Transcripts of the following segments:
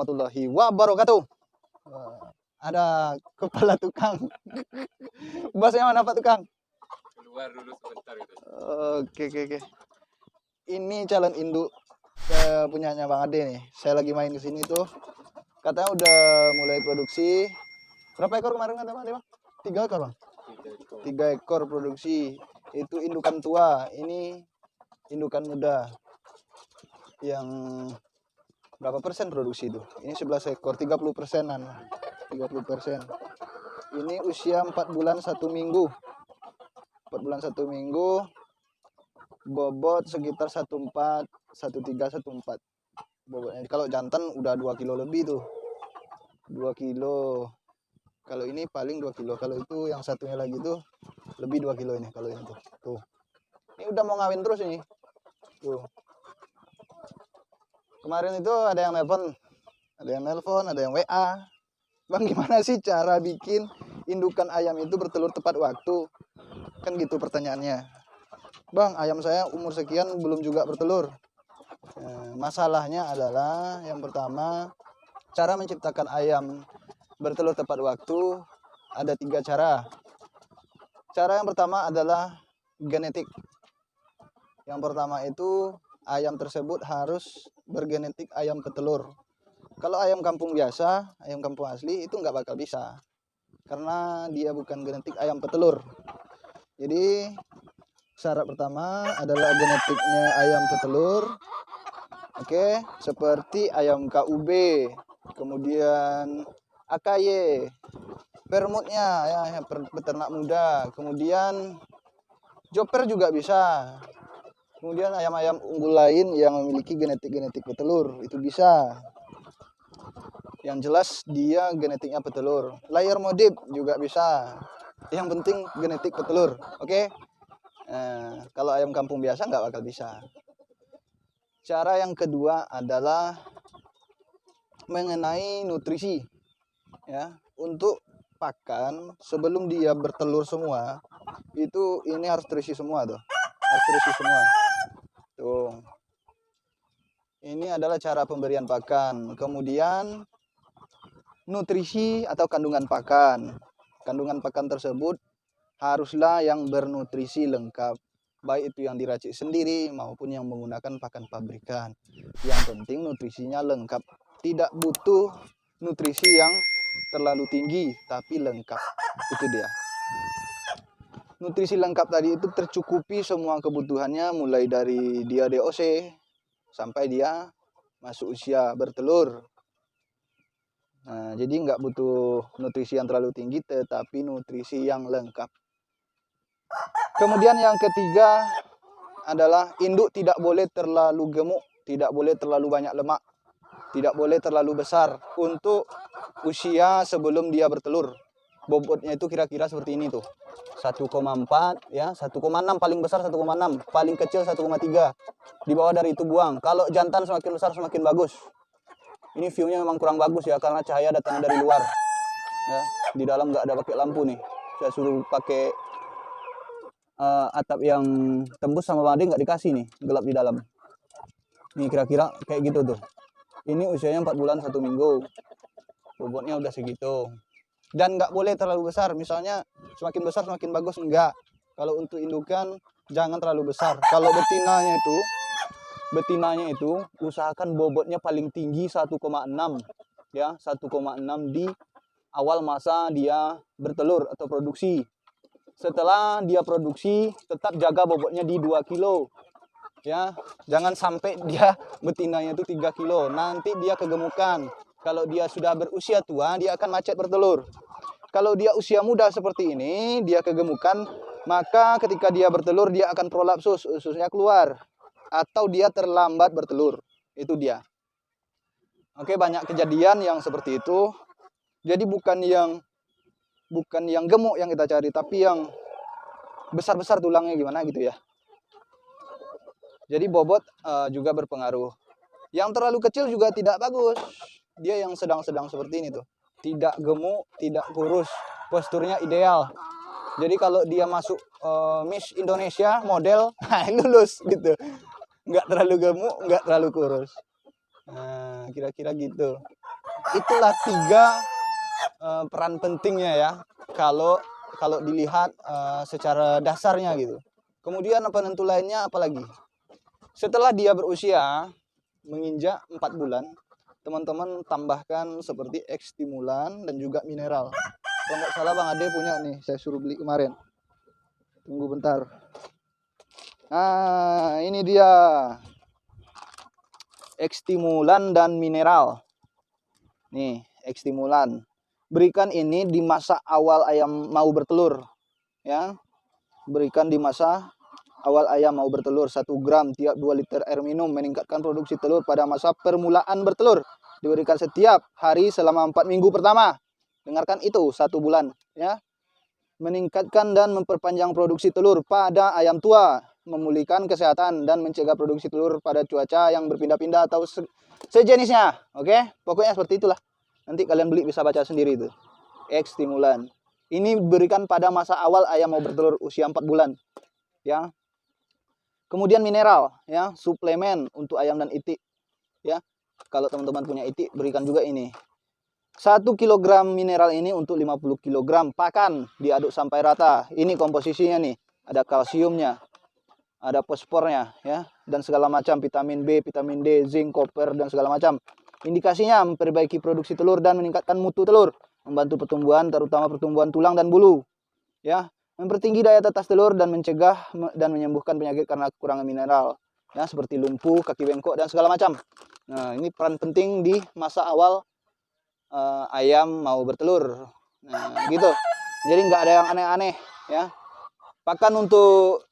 Warahmatullahi wabarakatuh. Ada kepala tukang. Bosnya mana Pak Tukang? Keluar dulu sebentar gitu. Oke. Ini calon induk punyanya Bang Ade nih. Saya lagi main ke sini tuh. Katanya udah mulai produksi. Berapa ekor kemarin kata Bang Ade, Bang? 3 ekor, Bang. 3 ekor produksi. Itu indukan tua. Ini indukan muda. Yang berapa persen produksi itu? Ini 11 ekor, 30%-an. 30%. Ini usia 4 bulan 1 minggu. 4 bulan 1 minggu. Bobot sekitar 14, 13, 14. Bobotnya kalau jantan udah 2 kilo lebih tuh. 2 kilo. Kalau ini paling 2 kilo. Kalau itu yang satunya lagi tuh lebih 2 kilo ini kalau ini tuh. Tuh. Ini udah mau ngawin terus ini. Tuh. Kemarin itu ada yang nelpon, ada yang WA. Bang, gimana sih cara bikin indukan ayam itu bertelur tepat waktu? Kan gitu pertanyaannya. Bang, ayam saya umur sekian belum juga bertelur. Masalahnya adalah yang pertama, cara menciptakan ayam bertelur tepat waktu ada 3 cara. Cara yang pertama adalah genetik. Yang pertama itu ayam tersebut harus bergenetik ayam petelur. Kalau ayam kampung biasa, ayam kampung asli itu nggak bakal bisa. Karena dia bukan genetik ayam petelur. Jadi syarat pertama adalah genetiknya ayam petelur. Oke, seperti ayam KUB, kemudian AKY, permutnya ya peternak muda, kemudian joper juga bisa. Kemudian ayam-ayam unggul lain yang memiliki genetik petelur itu bisa. Yang jelas dia genetiknya petelur. Layer modif juga bisa. Yang penting genetik petelur. Oke. Kalau ayam kampung biasa nggak bakal bisa. Cara yang kedua adalah mengenai nutrisi. Ya, untuk pakan sebelum dia bertelur semua, itu ini harus terisi semua tuh. Harus terisi semua. Tuh. Ini adalah cara pemberian pakan. Kemudian nutrisi atau kandungan pakan. Kandungan pakan tersebut haruslah yang bernutrisi lengkap. Baik itu yang diracik sendiri maupun yang menggunakan pakan pabrikan. Yang penting nutrisinya lengkap. Tidak butuh nutrisi yang terlalu tinggi, tapi lengkap. Itu dia. Nutrisi lengkap tadi itu tercukupi semua kebutuhannya mulai dari dia DOC sampai dia masuk usia bertelur. Nah, jadi nggak butuh nutrisi yang terlalu tinggi, tetapi nutrisi yang lengkap. Kemudian yang ketiga adalah induk tidak boleh terlalu gemuk, tidak boleh terlalu banyak lemak, tidak boleh terlalu besar untuk usia sebelum dia bertelur. Bobotnya itu kira-kira seperti ini tuh. 1,4 ya, 1,6 paling besar 1,6, paling kecil 1,3. Di bawah dari itu buang. Kalau jantan semakin besar semakin bagus. Ini view-nya memang kurang bagus ya karena cahaya datang dari luar. Ya, di dalam nggak ada pakai lampu nih. Saya suruh pakai atap yang tembus sama Bang Ade nggak dikasih nih, gelap di dalam. Nih kira-kira kayak gitu tuh. Ini usianya 4 bulan 1 minggu. Bobotnya udah segitu. Dan nggak boleh terlalu besar. Misalnya semakin besar semakin bagus, enggak. Kalau untuk indukan jangan terlalu besar. Kalau betinanya itu usahakan bobotnya paling tinggi 1,6 ya, 1,6 di awal masa dia bertelur atau produksi. Setelah dia produksi tetap jaga bobotnya di 2 kilo ya, jangan sampai dia betinanya itu 3 kilo, nanti dia kegemukan. Kalau dia sudah berusia tua dia akan macet bertelur. Kalau dia usia muda seperti ini dia kegemukan, maka ketika dia bertelur dia akan prolapsus, ususnya keluar. Atau dia terlambat bertelur. Itu dia. Oke, banyak kejadian yang seperti itu. Jadi bukan yang gemuk yang kita cari, tapi yang besar-besar tulangnya gimana gitu ya. Jadi bobot juga berpengaruh. Yang terlalu kecil juga tidak bagus. Dia yang sedang-sedang seperti ini tuh. Tidak gemuk, tidak kurus. Posturnya ideal. Jadi kalau dia masuk Miss Indonesia model, lulus gitu. Nggak terlalu gemuk, nggak terlalu kurus. Nah, kira-kira gitu. itulah tiga peran pentingnya ya, kalau kalau dilihat secara dasarnya gitu. Kemudian penentu lainnya apalagi? Setelah dia berusia menginjak 4 bulan, teman-teman tambahkan seperti X stimulan dan juga mineral. Kalau nggak salah Bang Ade punya nih, saya suruh beli kemarin. Tunggu bentar. Nah, ini dia. X stimulan dan mineral. Nih, X stimulan. Berikan ini di masa awal ayam mau bertelur, ya. Berikan di masa awal ayam mau bertelur 1 gram tiap 2 liter air minum, meningkatkan produksi telur pada masa permulaan bertelur. Diberikan setiap hari selama 4 minggu pertama. Dengarkan itu, 1 bulan, ya. Meningkatkan dan memperpanjang produksi telur pada ayam tua, memulihkan kesehatan dan mencegah produksi telur pada cuaca yang berpindah-pindah atau sejenisnya. Oke, pokoknya seperti itulah. Nanti kalian beli bisa baca sendiri itu. X stimulan. Ini berikan pada masa awal ayam mau bertelur usia 4 bulan, ya. Kemudian mineral, ya, suplemen untuk ayam dan itik, ya. Kalau teman-teman punya itik, berikan juga ini. 1 kilogram mineral ini untuk 50 kilogram pakan, diaduk sampai rata. Ini komposisinya nih, ada kalsiumnya, ada fosfornya, ya, dan segala macam vitamin B, vitamin D, zinc, koper dan segala macam. Indikasinya memperbaiki produksi telur dan meningkatkan mutu telur, membantu pertumbuhan terutama pertumbuhan tulang dan bulu, ya, mempertinggi daya tetas telur dan mencegah dan menyembuhkan penyakit karena kekurangan mineral, ya, seperti lumpuh, kaki bengkok dan segala macam. Nah, ini peran penting di masa awal ayam mau bertelur. Nah, gitu. Jadi nggak ada yang aneh-aneh, ya. Pakan untuk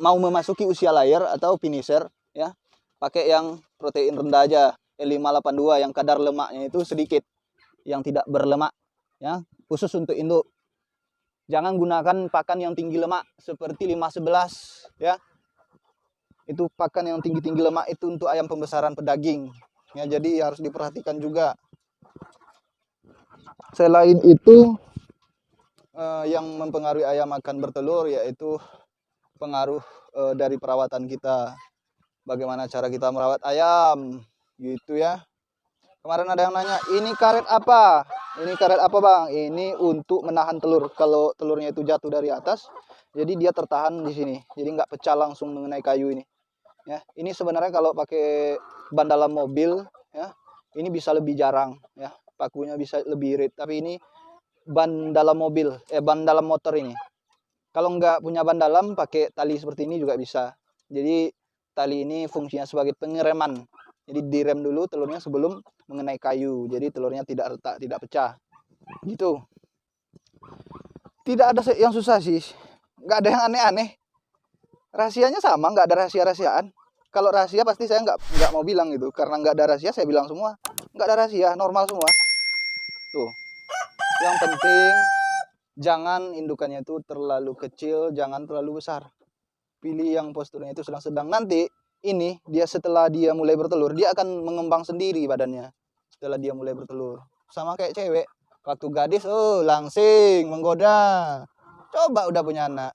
mau memasuki usia layar atau finisher, ya, pakai yang protein rendah aja, L582 yang kadar lemaknya itu sedikit, yang tidak berlemak, ya, khusus untuk induk. Jangan gunakan pakan yang tinggi lemak seperti 511, ya. Itu pakan yang tinggi-tinggi lemak itu untuk ayam pembesaran pedaging. Ya, jadi harus diperhatikan juga. Selain itu, yang mempengaruhi ayam akan bertelur yaitu pengaruh dari perawatan kita. Bagaimana cara kita merawat ayam, gitu ya. Kemarin ada yang nanya, ini karet apa? Ini karet apa Bang? Ini untuk menahan telur. Kalau telurnya itu jatuh dari atas, jadi dia tertahan di sini. Jadi nggak pecah langsung mengenai kayu ini. Ya, ini sebenarnya kalau pakai ban dalam mobil, ya, ini bisa lebih jarang, ya, pakunya bisa lebih irit. Tapi ini ban dalam mobil, ban dalam motor ini. Kalau nggak punya ban dalam, pakai tali seperti ini juga bisa. Jadi tali ini fungsinya sebagai pengereman. Jadi direm dulu telurnya sebelum mengenai kayu. Jadi telurnya tidak retak, tidak pecah. Gitu. Tidak ada yang susah sih. Nggak ada yang aneh-aneh. Rahasianya sama, nggak ada rahasia-rahasiaan. Kalau rahasia pasti saya nggak mau bilang gitu. Karena nggak ada rahasia, saya bilang semua. Nggak ada rahasia, normal semua. Tuh. Yang penting, jangan indukannya itu terlalu kecil, jangan terlalu besar. Pilih yang posturnya itu sedang-sedang. Nanti, ini, setelah dia mulai bertelur, dia akan mengembang sendiri badannya. Setelah dia mulai bertelur. Sama kayak cewek. Waktu gadis, langsing, menggoda. Coba udah punya anak.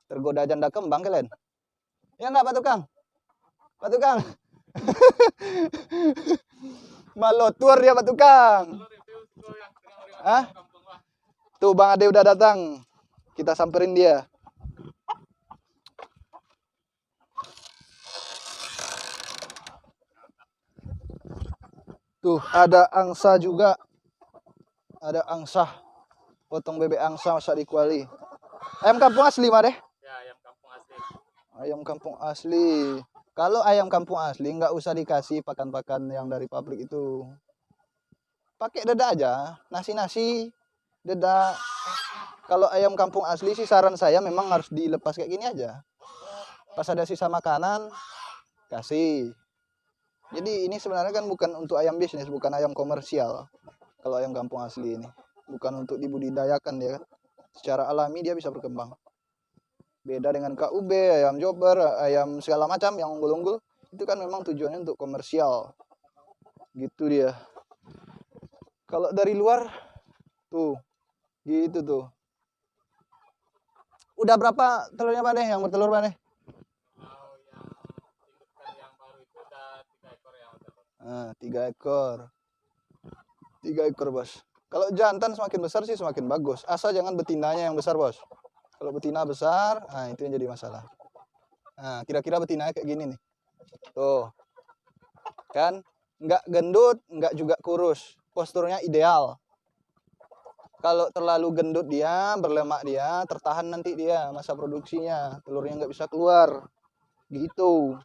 Tergoda janda kembang kalian. Ya nggak Pak Tukang? Pak Tukang. Malotur ya Pak Tukang. Hah? Tuh Bang Ade udah datang. Kita samperin dia. Tuh ada angsa juga. Ada angsa. Potong bebek angsa masak di kuali. Ayam kampung asli mah deh. Ya, ayam kampung asli. Ayam kampung asli. Kalau ayam kampung asli nggak usah dikasih pakan-pakan yang dari pabrik itu. Pakai dada aja, nasi-nasi, dada. Kalau ayam kampung asli sih saran saya memang harus dilepas kayak gini aja. Pas ada sisa makanan, kasih. Jadi ini sebenarnya kan bukan untuk ayam bisnis, bukan ayam komersial. Kalau ayam kampung asli ini. Bukan untuk dibudidayakan ya. Secara alami dia bisa berkembang. Beda dengan KUB, ayam jobber, ayam segala macam yang unggul-unggul. Itu kan memang tujuannya untuk komersial. Gitu dia. Kalau dari luar, tuh, gitu tuh. Udah berapa telurnya Pak deh yang bertelur Pak deh? Kalau yang indukan yang baru itu udah 3 ekor yang bertelur. Nah, 3 ekor. 3 ekor, Bos. Kalau jantan semakin besar sih semakin bagus. Asal jangan betinanya yang besar, Bos. Kalau betina besar, nah itu yang jadi masalah. Nah, kira-kira betinanya kayak gini nih. Tuh. Kan? Nggak gendut, nggak juga kurus. Posturnya ideal. Kalau terlalu gendut dia, berlemak dia, tertahan nanti dia masa produksinya. Telurnya nggak bisa keluar. Gitu.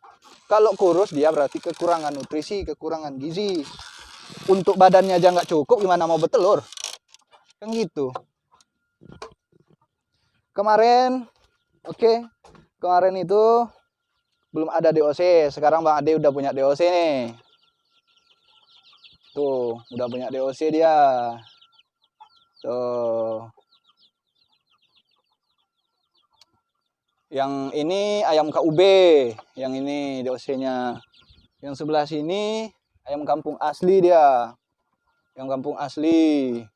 Kalau kurus dia berarti kekurangan nutrisi, kekurangan gizi. Untuk badannya aja nggak cukup, gimana mau bertelur? Kan gitu. Kemarin, oke, kemarin itu belum ada DOC. Sekarang Bang Ade udah punya DOC nih. Tuh, udah punya DOC dia. Tuh. Yang ini ayam KUB, yang ini DOC-nya. Yang sebelah sini ayam kampung asli dia. Ayam kampung asli.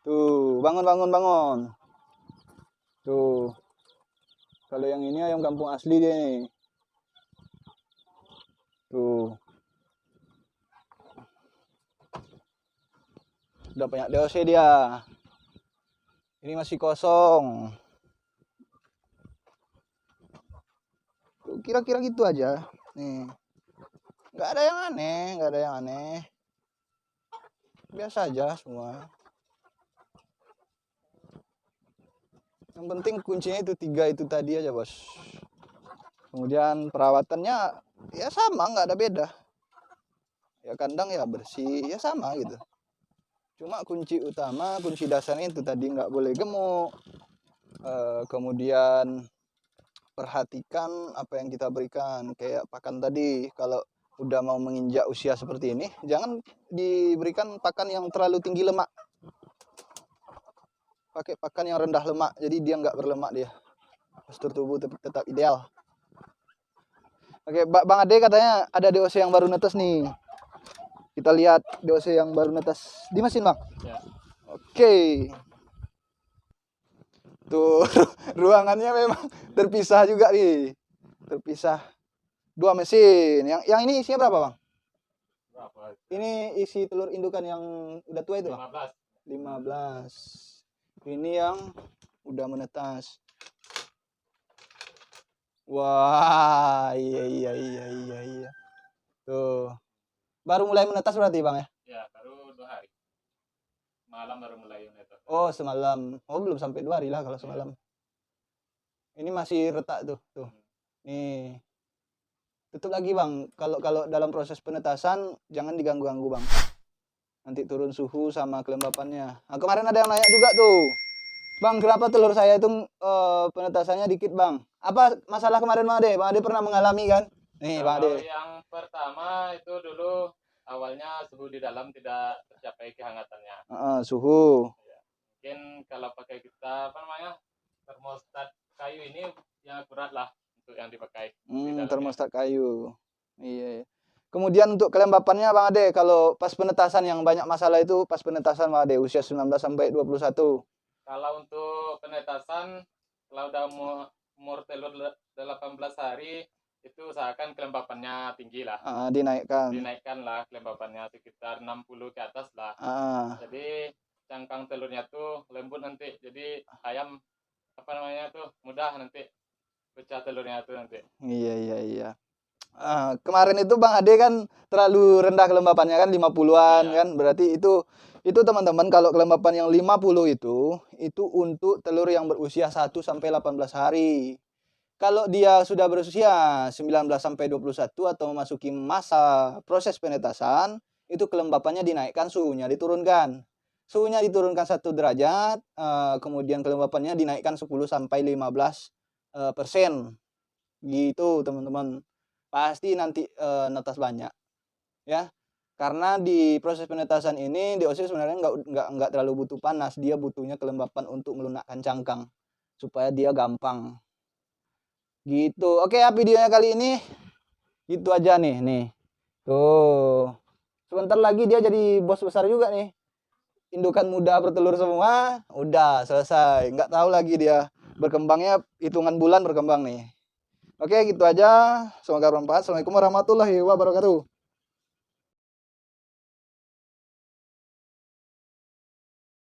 Tuh, bangun. Tuh. Kalau yang ini ayam kampung asli dia nih. Tuh. Udah banyak DOC dia. Ini masih kosong. Tuh, kira-kira gitu aja. Nih. Nggak ada yang aneh. Biasa aja semua. Yang penting kuncinya itu 3 itu tadi aja, Bos. Kemudian perawatannya ya sama, nggak ada beda. Ya kandang ya bersih, ya sama gitu. Cuma kunci utama, kunci dasarnya itu tadi nggak boleh gemuk. Kemudian perhatikan apa yang kita berikan. Kayak pakan tadi, kalau udah mau menginjak usia seperti ini, jangan diberikan pakan yang terlalu tinggi lemak. Pakai pakan yang rendah lemak, jadi dia nggak berlemak dia. Postur tubuh tetap ideal. Oke, Bang Ade katanya ada DOC yang baru netes nih. Kita lihat DOC yang baru netes di mesin, Bang. Ya. Oke. Tuh, ruangannya memang terpisah juga nih. Terpisah. 2 mesin. Yang ini isinya berapa, Bang? Berapa? Ini isi telur indukan yang udah tua itu, Bang? 15. 15. Ini yang udah menetas. Wah, iya. Tuh. Baru mulai menetas berarti, Bang ya? Ya, baru 2 hari. Malam baru mulai menetas. Oh, semalam. Oh, belum sampai 2 hari lah kalau semalam. Ini masih retak tuh. Nih. Tutup lagi, Bang. Kalau dalam proses penetasan jangan diganggu-ganggu, Bang. Nanti turun suhu sama kelembapannya. Nah, kemarin ada yang nanya juga tuh. Bang, kenapa telur saya itu penetasannya dikit, Bang? Apa masalah kemarin, Bang Ade? Bang Ade pernah mengalami kan? Nih, Bang Kalau Ade. yang pertama itu dulu awalnya suhu di dalam tidak tercapai kehangatannya. Suhu. Mungkin kalau pakai kita apa namanya termostat kayu ini yang akurat lah untuk yang dipakai. Di dalamnya. Termostat kayu. Iya. Kemudian untuk kelembapannya, Bang Ade, kalau pas penetasan yang banyak masalah itu pas penetasan, Bang Ade, usia 19 sampai 21. Kalau untuk penetasan kalau udah umur telur 18 hari itu usahakan kelembapannya tinggi lah. Dinaikkan lah kelembapannya sekitar 60 ke atas lah. Jadi cangkang telurnya tuh lembut nanti. Jadi ayam apa namanya tuh mudah nanti pecah telurnya tuh nanti. Iya. Kemarin itu Bang Ade kan terlalu rendah kelembapannya kan 50-an kan. Berarti itu teman-teman kalau kelembapan yang 50 itu untuk telur yang berusia 1 sampai 18 hari. Kalau dia sudah berusia 19 sampai 21 atau memasuki masa proses penetasan, itu kelembapannya dinaikkan, suhunya diturunkan. Suhunya diturunkan 1 derajat, kemudian kelembapannya dinaikkan 10 sampai 15%. Gitu, teman-teman. Pasti nanti netas banyak. Ya. Karena di proses penetasan ini DOC sebenarnya nggak terlalu butuh panas, dia butuhnya kelembapan untuk melunakkan cangkang supaya dia gampang. Gitu. Oke ya, videonya kali ini gitu aja nih. Tuh. Sebentar lagi dia jadi bos besar juga nih. Indukan muda bertelur semua, udah selesai. Nggak tahu lagi dia berkembangnya hitungan bulan berkembang nih. Oke, gitu aja. Semoga bermanfaat. Assalamualaikum warahmatullahi wabarakatuh.